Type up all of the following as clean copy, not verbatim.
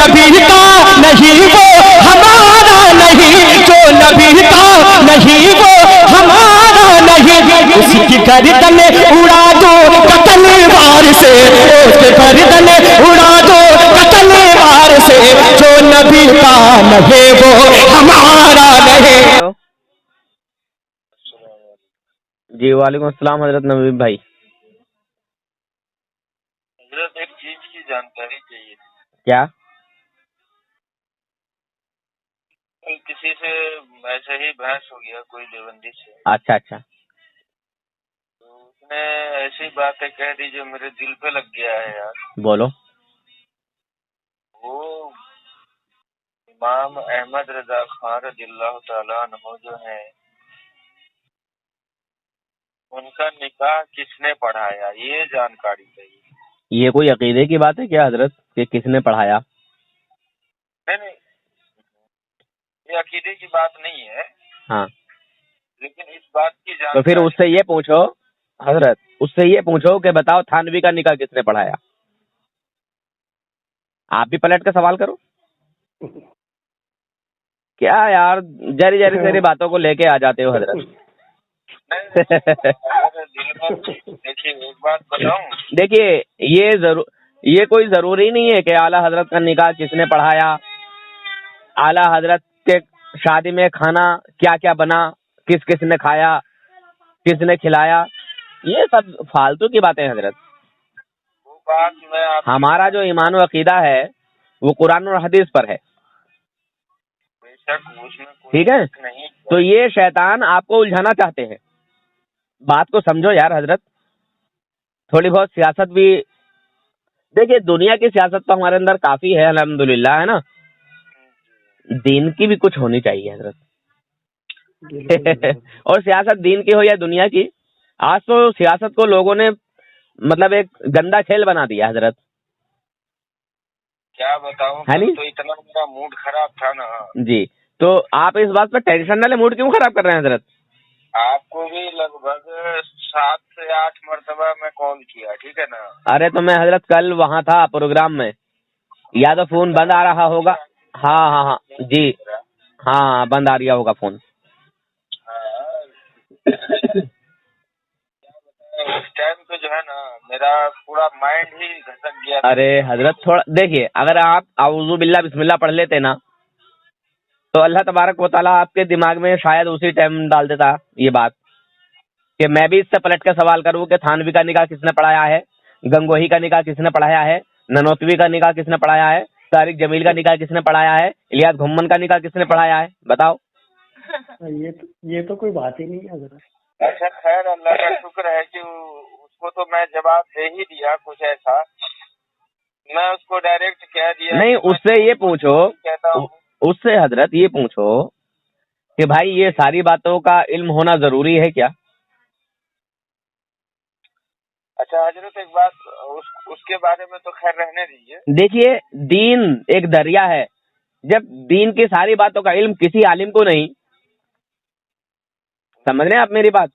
نبی کا نہیں وہ ہمارا نہیں، جو نبی کا نہیں وہ ہمارا نہیں، اس کی گردن اڑا دو تلوار سے، اس کی گردن اڑا دو تلوار سے، جو نبی کا نہیں وہ ہمارا نہیں۔ جی وعلیکم السلام حضرت نبی بھائی۔ حضرت ایک چیز کی جانکاری چاہیے تھی۔ کیا؟ کسی سے ایسے ہی بحث ہو گیا کوئی دیوبندی سے۔ اچھا اچھا۔ تو اس نے ایسی باتیں کہہ دی جو میرے دل پہ لگ گیا ہے یار۔ بولو۔ وہ امام احمد رضا خان رضی اللہ تعالیٰ عنہ جو ہیں، ان کا نکاح کس نے پڑھایا، یہ جانکاری چاہیے۔ یہ کوئی عقیدے کی بات ہے کیا حضرت کہ کس نے پڑھایا؟ نہیں، یہ عقیدے کی بات نہیں ہے، ہاں، لیکن اس بات کی تو جانکاری پھر اس سے یہ پوچھو حضرت، اس سے یہ پوچھو کہ بتاؤ تھانوی کا نکاح کس نے پڑھایا؟ آپ بھی پلٹ کا سوال کرو۔ کیا یار جری جری ساری باتوں کو لے کے آ جاتے ہو حضرت۔ دیکھیے ایک بات بتاؤں، دیکھیے یہ کوئی ضروری نہیں ہے کہ اعلیٰ حضرت کا نکاح کس نے پڑھایا، اعلیٰ حضرت کے شادی میں کھانا کیا کیا بنا، کس کس نے کھایا، کس نے کھلایا، یہ سب فالتو کی باتیں حضرت۔ وہ بات میں ہمارا جو ایمان و عقیدہ ہے وہ قرآن اور حدیث پر ہے، بے شک اس میں کوئی ٹھیک ہے؟ نہیں۔ تو یہ شیطان آپ کو الجھانا چاہتے ہیں، بات کو سمجھو یار حضرت۔ تھوڑی بہت سیاست بھی دیکھیے، دنیا کی سیاست تو ہمارے اندر کافی ہے الحمدللہ، ہے نا، دین کی بھی کچھ ہونی چاہیے حضرت۔ اور سیاست دین کی ہو یا دنیا کی، آج تو سیاست کو لوگوں نے مطلب ایک گندا کھیل بنا دیا حضرت۔ کیا بتاؤں، ہے نہیں؟ تو اتنا میرا موڈ خراب تھا نا۔ جی، تو آپ اس بات پہ ٹینشن نہ لیں، موڈ کیوں خراب کر رہے ہیں حضرت؟ آپ کو بھی لگ بھگ 7 سے 8 مرتبہ میں کال کیا، ٹھیک ہے نا۔ ارے تو میں حضرت کل وہاں تھا پروگرام میں، یا تو فون بند آ رہا ہوگا۔ ہاں ہاں ہاں جی، ہاں بند آ رہا ہوگا فون۔ اس ٹائم پہ جو ہے نا میرا پورا مائنڈ ہی گھسک گیا۔ ارے حضرت تھوڑا دیکھیے، اگر آپ اعوذ باللہ بسم اللہ پڑھ لیتے نا تو اللہ تبارک و تعالیٰ آپ کے دماغ میں شاید اسی ٹائم ڈال دیتا یہ بات کہ میں بھی اس سے پلٹ کے سوال کروں کہ تھانوی کا نکاح کس نے پڑھایا ہے، گنگوہی کا نکاح کس نے پڑھایا ہے، ننوتوی کا نکاح کس نے پڑھایا ہے، طارق جمیل کا نکاح کس نے پڑھایا ہے، الیاس گھمن کا نکاح کس نے پڑھایا ہے، بتاؤ۔ یہ تو کوئی بات ہی نہیں ہے حضرت۔ اچھا خیر، اللہ کا شکر ہے کہ اس کو تو میں جواب دے ہی دیا، کچھ ایسا میں اس کو ڈائریکٹ کہہ دیا۔ نہیں، اس سے یہ پوچھو، اس سے حضرت یہ پوچھو کہ بھائی یہ ساری باتوں کا علم ہونا ضروری ہے کیا؟ اچھا حضرت ایک بات، اس کے بارے میں تو خیر رہنے دیجیے۔ دیکھیے، دین ایک دریا ہے، جب دین کی ساری باتوں کا علم کسی عالم کو نہیں، سمجھ رہے ہیں آپ میری بات،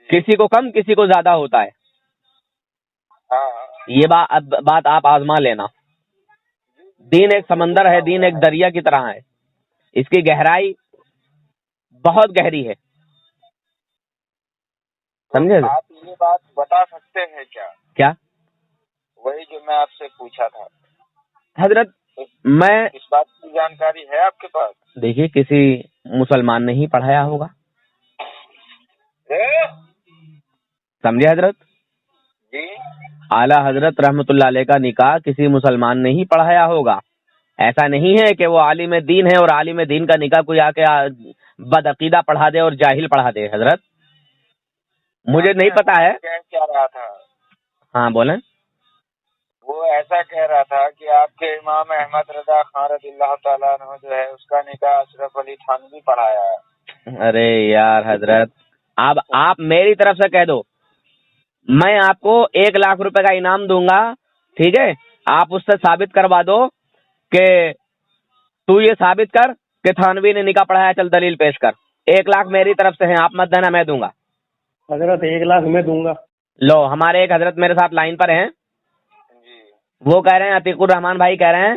کسی کو کم کسی کو زیادہ ہوتا ہے، یہ بات آپ آزما لینا۔ دین ایک سمندر ہے، دین ایک دریا کی طرح ہے، اس کی گہرائی بہت گہری ہے، سمجھے؟ آپ یہ بات بتا سکتے ہیں کیا؟ وہی جو میں آپ سے پوچھا تھا حضرت میں اس بات کی جانکاری ہے آپ کے پاس؟ دیکھیے، کسی مسلمان نے ہی پڑھایا ہوگا، سمجھے حضرت؟ جی، اعلیٰ حضرت رحمت اللہ علیہ کا نکاح کسی مسلمان نے ہی پڑھایا ہوگا، ایسا نہیں ہے کہ وہ عالم دین ہے اور عالم دین کا نکاح کوئی آ کے بدعقیدہ پڑھا دے اور جاہل پڑھا دے حضرت، مجھے نہیں پتا ہے۔ کہہ رہا تھا، ہاں بولیں۔ وہ ایسا کہہ رہا تھا کہ آپ کے امام احمد رضا خان رضی اللہ تعالیٰ عنہ جو ہے اس کا نکاح اشرف علی تھانوی پڑھایا ہے۔ ارے یار حضرت، اب آپ میری طرف سے کہہ دو، میں آپ کو 1 لاکھ روپے کا انعام دوں گا، ٹھیک ہے؟ آپ اس سے ثابت کروا دو کہ تو یہ ثابت کر کہ تھانوی نے نکاح پڑھایا، چل دلیل پیش کر۔ 1 لاکھ میری طرف سے ہیں، آپ مت دینا، میں دوں گا۔ حضرت 1 لاکھ میں دوں گا۔ لو، ہمارے ایک حضرت میرے ساتھ لائن پر ہیں، وہ کہہ رہے ہیں، عتیق الرحمان بھائی کہہ رہے ہیں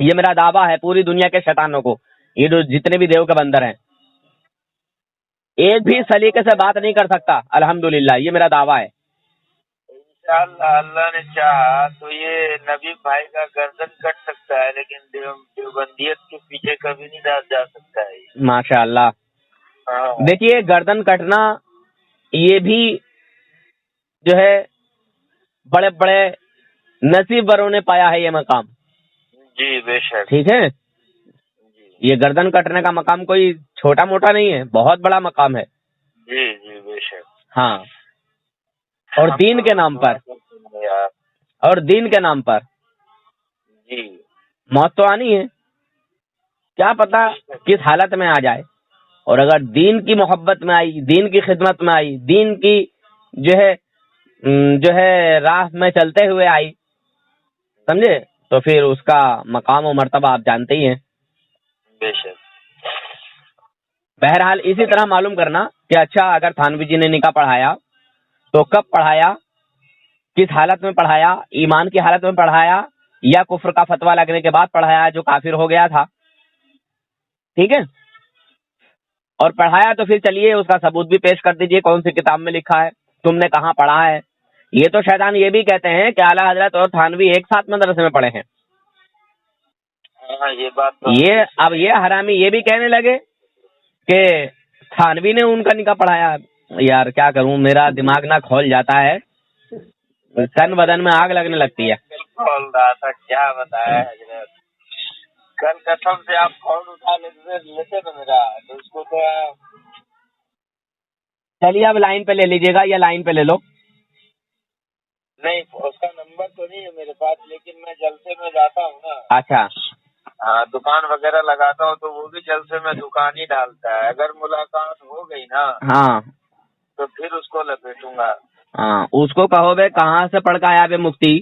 یہ میرا دعویٰ ہے پوری دنیا کے شیطانوں کو، یہ جو جتنے بھی دیو کے بندر ہیں، ایک بھی سلیقے سے بات نہیں کر سکتا الحمدللہ، یہ میرا دعویٰ ہے۔ انشاءاللہ اللہ نے چاہا تو یہ نبی بھائی کا گردن کٹ سکتا ہے، لیکن دیوبندیت کے پیچھے کبھی نہیں جا سکتا ہے یہ۔ ماشاء اللہ۔ ہاں دیکھیے گردن کٹنا یہ بھی جو ہے بڑے بڑے نصیب وروں نے پایا ہے یہ مقام، جی بے شک، ٹھیک ہے؟ جی یہ گردن کٹنے کا مقام کوئی چھوٹا موٹا نہیں ہے، بہت بڑا مقام ہے۔ جی جی بے شک۔ ہاں، اور دین کے نام پر، اور دین کے نام پر جی موت تو آنی ہے، کیا پتا کس حالت میں آ جائے، اور اگر دین کی محبت میں آئی، دین کی خدمت میں آئی، دین کی جو ہے راہ میں چلتے ہوئے آئی، سمجھے، تو پھر اس کا مقام و مرتبہ آپ جانتے ہی ہیں۔ بے شک۔ بہرحال اسی طرح معلوم کرنا کہ اچھا اگر تھانوی جی نے نکاح پڑھایا تو کب پڑھایا، کس حالت میں پڑھایا، ایمان کی حالت میں پڑھایا یا کفر کا فتویٰ لگنے کے بعد پڑھایا جو کافر ہو گیا تھا، ٹھیک ہے؟ اور پڑھایا تو پھر چلیے اس کا ثبوت بھی پیش کر دیجئے، کون سی کتاب میں لکھا ہے، تم نے کہاں پڑھا ہے۔ یہ تو شیطان یہ بھی کہتے ہیں کہ اعلیٰ حضرت اور تھانوی ایک ساتھ مدرسے میں پڑھے ہیں، ہاں یہ بات تو یہ اب یہ حرامی یہ بھی کہنے لگے کہ تھانوی نے ان کا نکاح پڑھایا۔ یار کیا کروں، میرا دماغ نہ کھول جاتا ہے، تن بدن میں آگ لگنے لگتی ہے۔ کھول رہا تھا، کیا بتایا حضرت، کل قسم سے آپ فون اٹھا لیتے نا میرا، تو اس کو تو چلیے اب لائن پہ لے لیجیے گا یا لائن پہ لے لو۔ نہیں، اس کا نمبر تو نہیں ہے میرے پاس، لیکن میں جلسے میں جاتا ہوں نا، اچھا ہاں دکان وغیرہ لگاتا ہوں تو وہ بھی جلسے میں دکان ہی ڈالتا ہے، اگر ملاقات ہو گئی نا ہاں تو پھر اس کو لپیٹوں گا۔ ہاں، اس کو کہو بے کہاں سے پڑھ کے آیا بے مفتی،